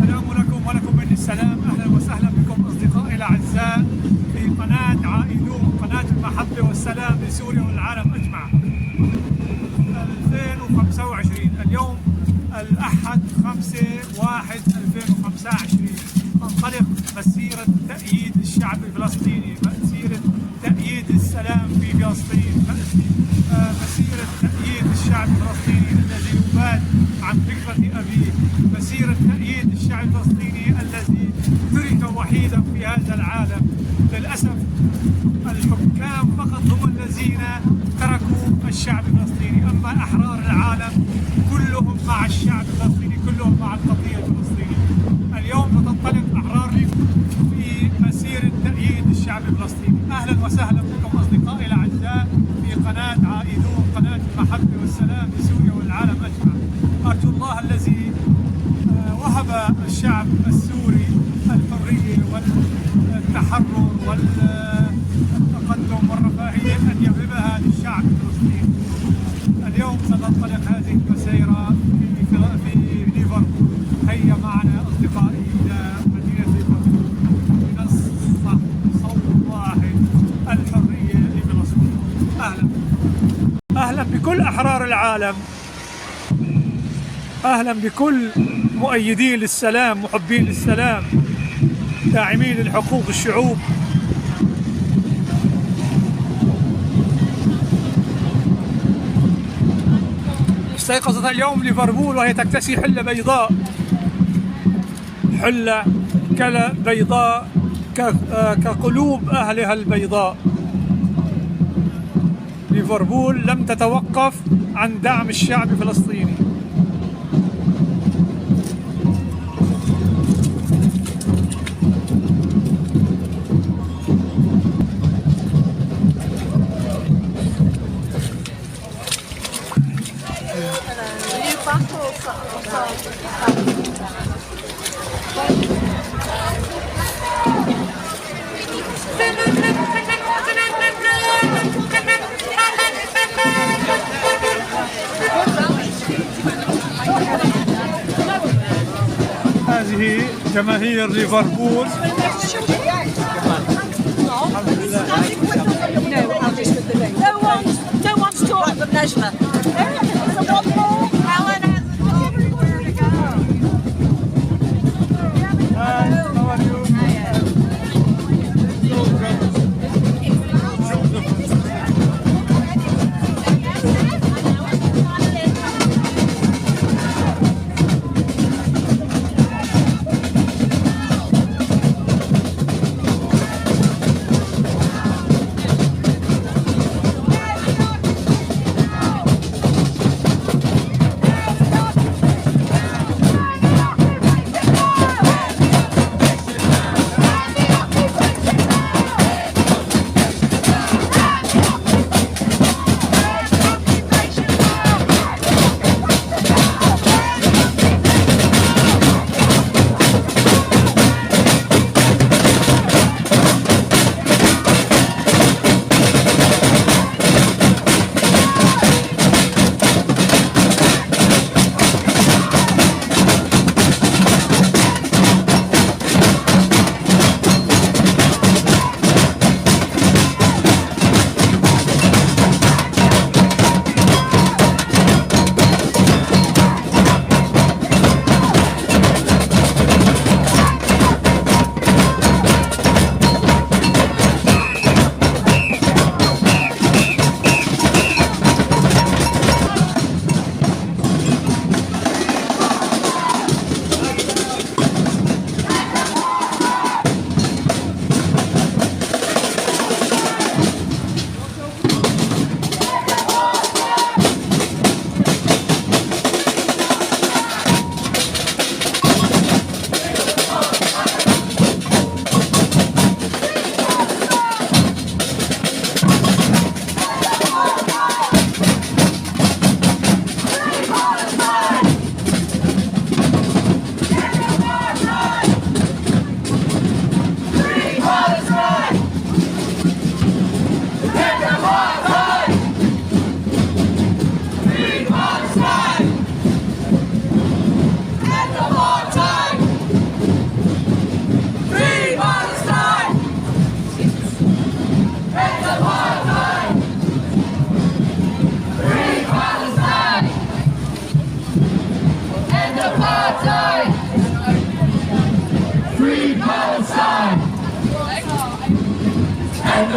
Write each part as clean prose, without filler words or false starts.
السلام لكم ولكم مني السلام. أهلا وسهلا بكم أصدقائي الأعزاء في قناة عائدون، قناة المحبة والسلام لسوريا والعالم أجمع. 2025 اليوم الأحد 5/1/2025 تنطلق مسيرة تأييد الشعب الفلسطيني، مسيرة تأييد السلام في فلسطين، مسيرة تأييد الشعب الفلسطيني الذي يباد عن فكرة أبيه، مسيرة تأييد الشعب الفلسطيني الذي ترك وحيدا في هذا العالم. للأسف الحكام فقط هم الذين تركوا الشعب الفلسطيني، أما أحرار العالم كلهم مع الشعب الفلسطيني، كلهم مع القضية الفلسطينية. اليوم تنطلق أحرار في مسيرة تأييد الشعب الفلسطيني. أهلا وسهلا بكم أصدقائي الأعزاء في قناة عائدون، قناة المحبة والسلام لسوريا والعالم أجمع. أرجو الله الذي وهب الشعب السوري الحرية والتحرر والتقدم والرفاهية أن يهبها للشعب الفلسطيني. اليوم سننطلق هذه المسيرة في ليفربول. هيا معنا أصدقائي إلى مدينة ليفربول لنصح صوت واحد: الحرية لفلسطين. أهلا بكل أحرار العالم، أهلا بكل مؤيدين للسلام، محبين للسلام، داعمين لحقوق الشعوب. استيقظت اليوم ليفربول وهي تكتسي حلة بيضاء، حلة كلا بيضاء كقلوب أهلها البيضاء. ليفربول لم تتوقف عن دعم الشعب الفلسطيني. هذه جماهير ليفربول.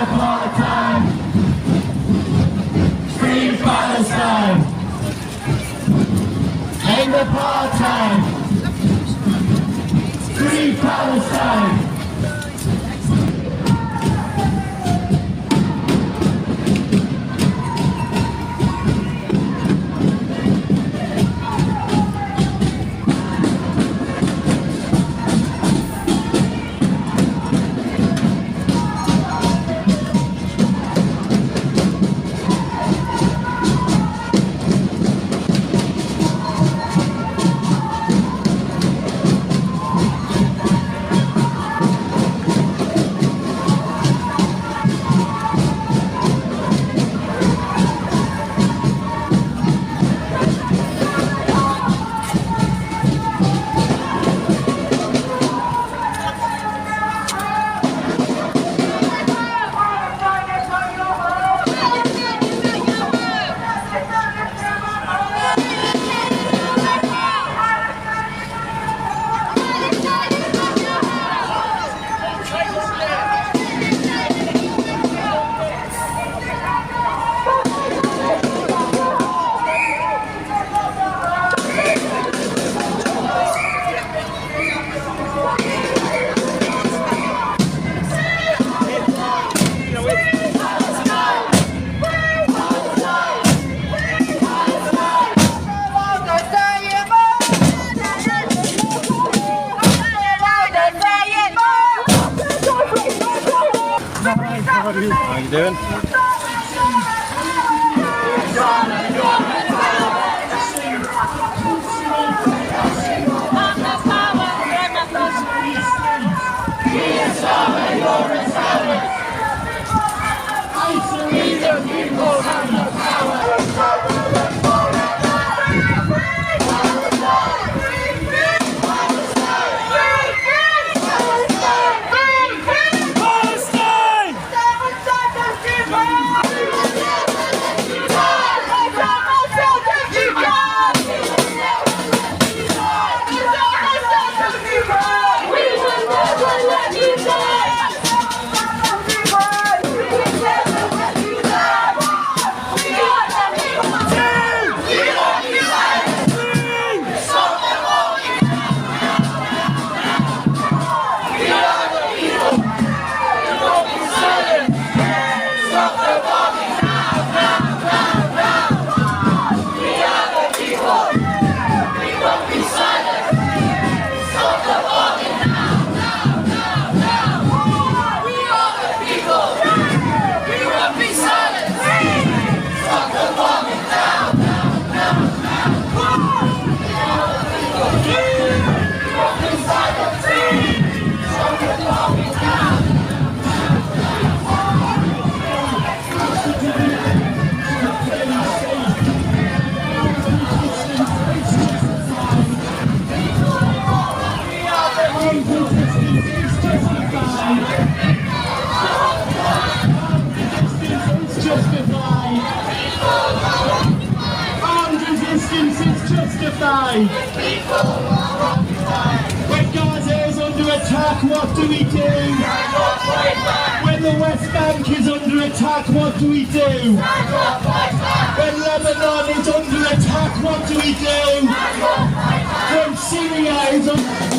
apartheid! Free Palestine! End apartheid! Free Palestine! Aiedoon. Justified. When Gaza is under attack, what do we do? When the West Bank is under attack, what do we do? When Lebanon is under attack, what do we do? When Syria is under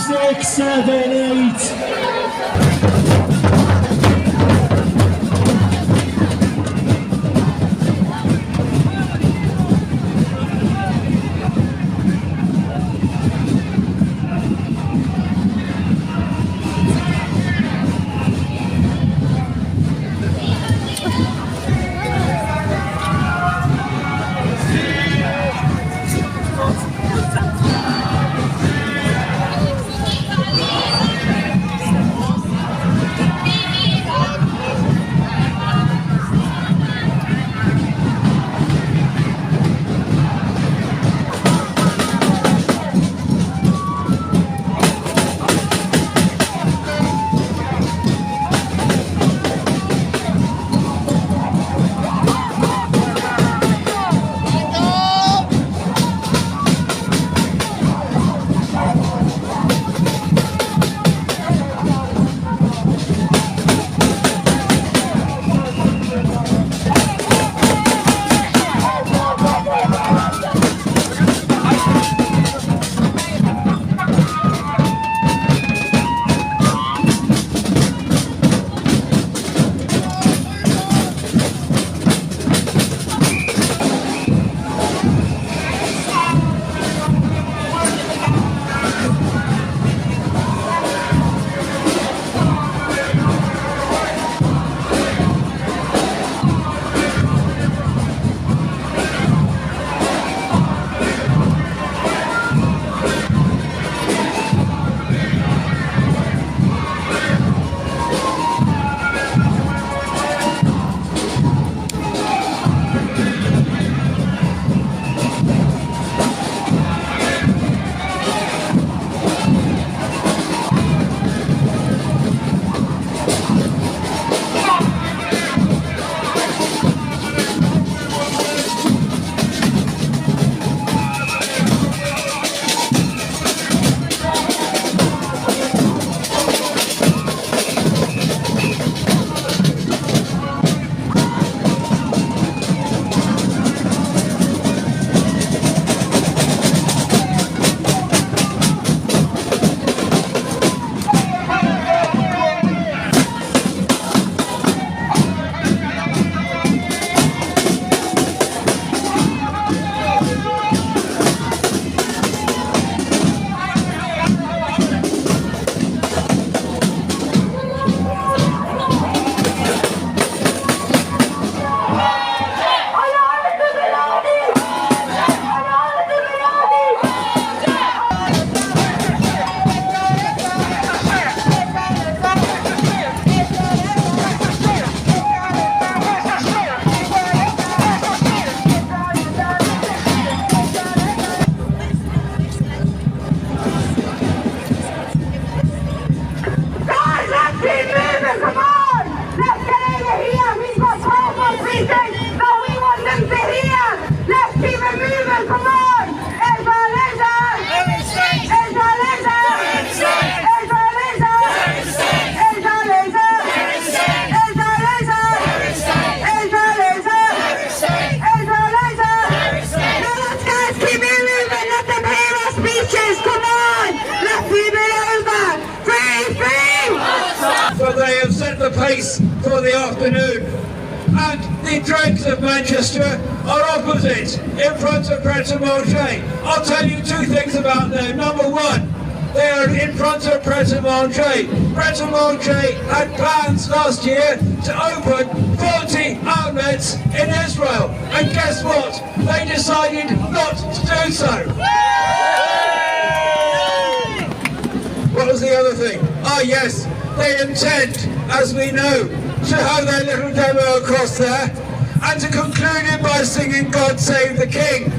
6, 7, 8. the pace for the afternoon. And the dregs of Manchester are opposite, in front of Pret-a-Manger. I'll tell you two things about them. Number one, they are in front of Pret-a-Manger. Pret-a-Manger had plans last year to open 40 outlets in Israel. And guess what? They decided not to do so. What was the other thing? Ah, yes, they intend, as we know, to have their little demo across there and to conclude it by singing God Save the King.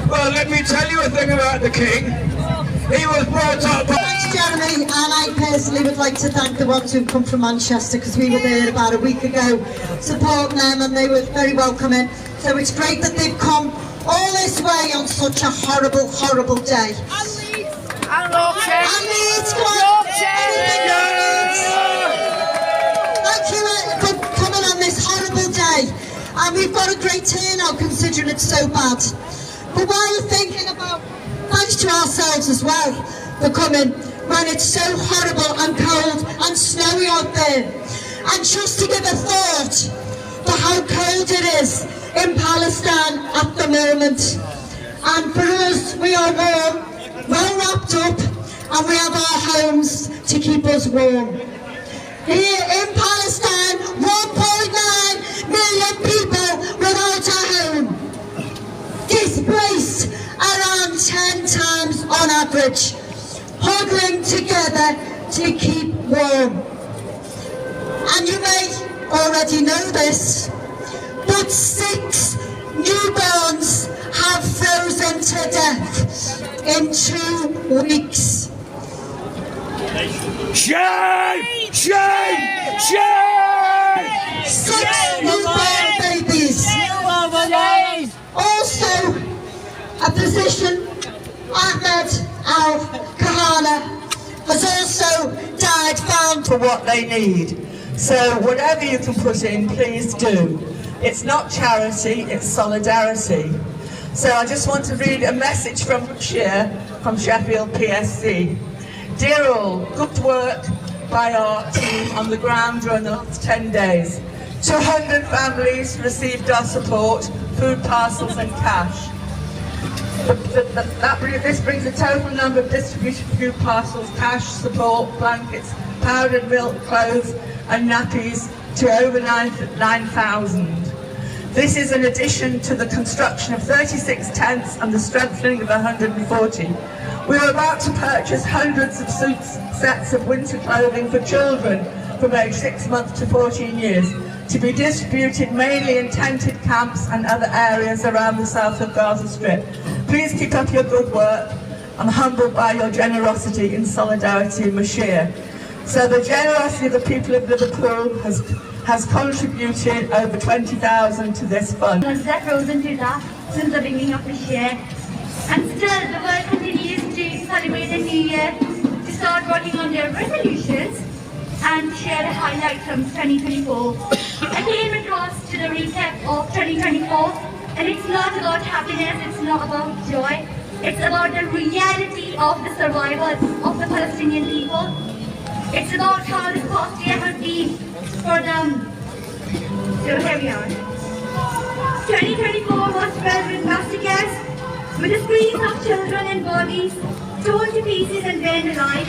Well, let me tell you a thing about the King. He was brought up by... Thanks, Jeremy, and I personally would like to thank the ones who've come from Manchester, because we were there about a week ago supporting them and they were very welcoming. So it's great that they've come all this way on such a horrible, horrible day. And Yorkshire! And Leeds, come on! Thank you for coming on this horrible day. And we've got a great turnout considering it's so bad. But while we're thinking about, thanks to ourselves as well for coming, when it's so horrible and cold and snowy out there. And just to give a thought to how cold it is in Palestine at the moment. And for us, we are warm, well wrapped up, and we have our homes to keep us warm. Here in Palestine, 1.9 million people without a home. Displaced around 10 times on average, huddling together to keep warm. And you may already know this, but 6 newborns have frozen to death in 2 weeks. Shame! Shame! Shame! 6 newborn babies. Also, a physician, Ahmed Al-Kahana, has also died found for what they need. So whatever you can put in, please do. It's not charity, it's solidarity. So I just want to read a message from Shea, from Sheffield PSC. Dear all, good work by our team on the ground during the last 10 days. 200 families received our support, food parcels and cash. This brings the total number of distributed food parcels, cash, support, blankets, powdered milk, clothes and nappies to over 9,000. This is in addition to the construction of 36 tents and the strengthening of 140. We are about to purchase hundreds of sets of winter clothing for children from age 6 months to 14 years to be distributed mainly in tented camps and other areas around the south of Gaza Strip. Please keep up your good work. I'm humbled by your generosity in solidarity with Shea. So the generosity of the people of Liverpool has contributed over 20,000 to this fund. That frozen to that since the beginning of this year. And still the world continues to celebrate the new year, to start working on their resolutions and share the highlights from 2024. I came across to the recap of 2024, and it's not about happiness, it's not about joy, it's about the reality of the survival of the Palestinian people. It's about how the past year has been for them. So here we are. 2024 was filled with massacres, with the screams of children and bodies torn to pieces and burned alive.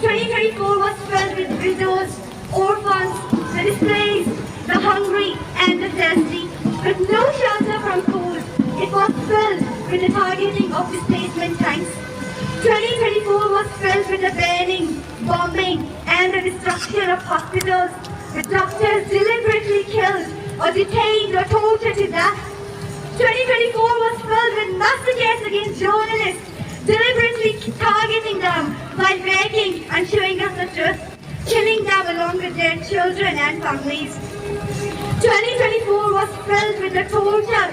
2024 was filled with widows, orphans, the displaced, the hungry and the thirsty, with no shelter from cold. It was filled with the targeting of displacement tanks. 2024 was filled with the burning, bombing and the destruction of hospitals, with doctors deliberately killed or detained or tortured to death. 2024 was filled with massacres against journalists, deliberately targeting them by making and showing us the truth, killing them along with their children and families. 2024 was filled with the torture.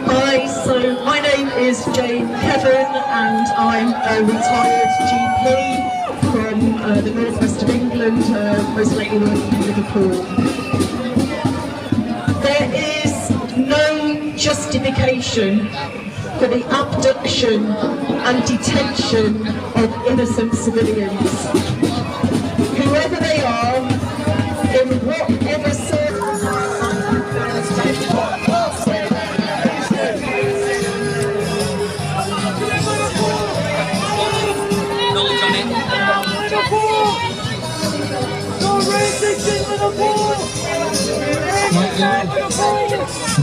Hi, so my name is Jane Kevin and I'm a retired GP from the northwest of England, most lately working in Liverpool. There is no justification for the abduction and detention of innocent civilians. Whoever they are, in whatever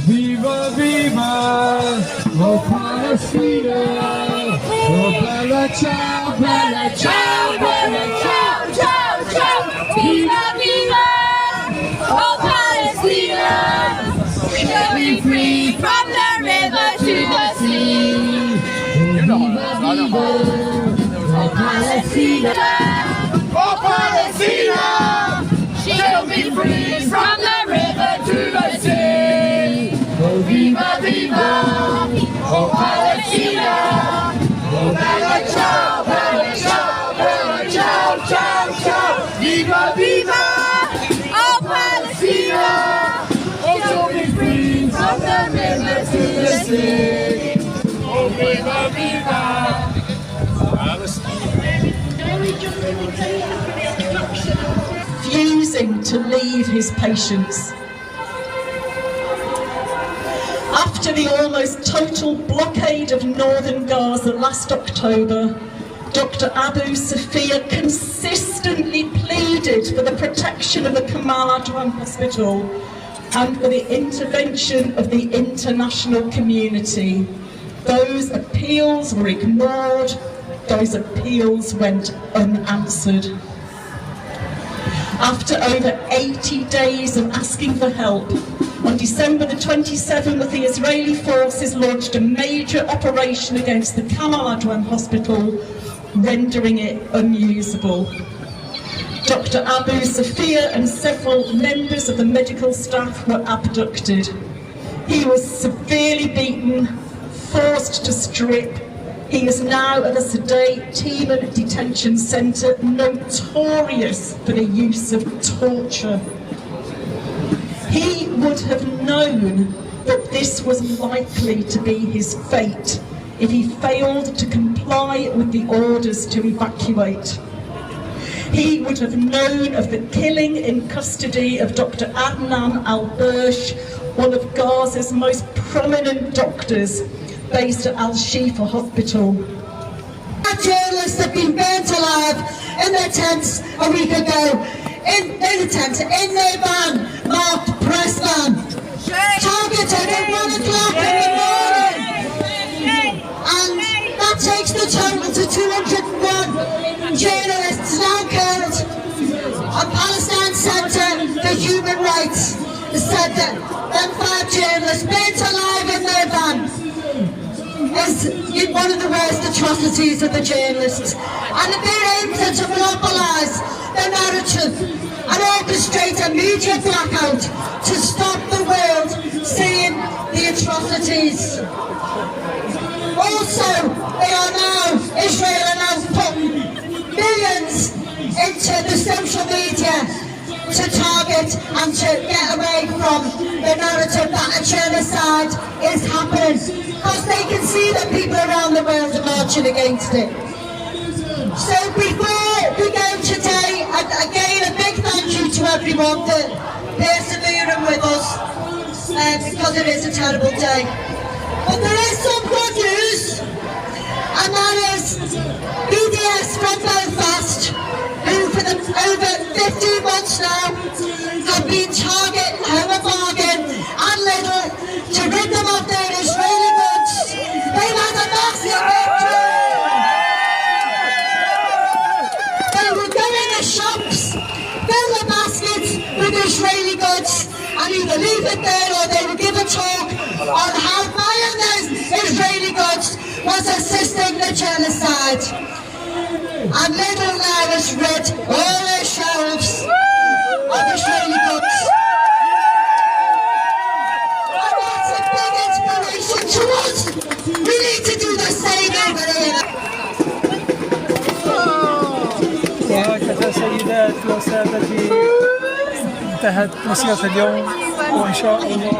Viva, viva, oh Palestina, oh bella ciao, bella ciao, bella ciao, ciao, ciao. Viva, viva, oh Palestina, shall be free from the river to the sea. Viva, viva, oh Palestina, Oh Palestina, shall be free from the river to the sea. oh viva, Viva, oh Palestina, oh bella ciao, bella ciao, bella ciao, ciao, ciao. viva, viva, oh Palestina, shall be free from the river to the sea. Oh viva, viva, Palestina. refusing to leave his patients. After the almost total blockade of northern Gaza last October, Dr. Abu Safia consistently pleaded for the protection of the Aiedoon hospital and for the intervention of the international community. Those appeals were ignored, those appeals went unanswered. After over 80 days of asking for help, on December the 27th, the Israeli forces launched a major operation against the Aiedoon hospital, rendering it unusable. Dr. Abu Safia and several members of the medical staff were abducted. He was severely beaten, forced to strip. He is now at a sedate Teeman detention centre, notorious for the use of torture. He would have known that this was likely to be his fate if he failed to comply with the orders to evacuate. He would have known of the killing in custody of Dr. Adnan al-Bursh, one of Gaza's most prominent doctors, based at Al-Shifa Hospital. Journalists have been burnt alive in their tents a week ago, in their van, marked press van, targeted at 1 o'clock in the morning, and that takes the total to 201 journalists now killed. A Palestine Centre for Human Rights said that 5 journalists burnt alive in their van is one of the worst atrocities of the journalists, and they're aimed to monopolise the narrative and orchestrate a media blackout to stop the world seeing the atrocities. Also, Israel are now putting millions into the social media to target and to get away from the narrative that a genocide is happening, because they can see that people around the world are marching against it. So before we go today, again a big thank you to everyone for persevering with us, because it is a terrible day. But there is some good news, and that is BDS from Belfast, who for over 15 months now have been targeting Home Bargain and Lidl to rid them of their Israeli goods. They've had a massive victory. They will go in the shops, fill the baskets with Israeli goods, and either leave it there or they will give a talk on how buying those Israeli goods was assisting the genocide. And Lidl now has rid all their shelves of Israeli goods. And that's a big inspiration to us. We need to do the same over here. وهكذا سيدات وسادتي انتهت مسيرة اليوم، وإن شاء الله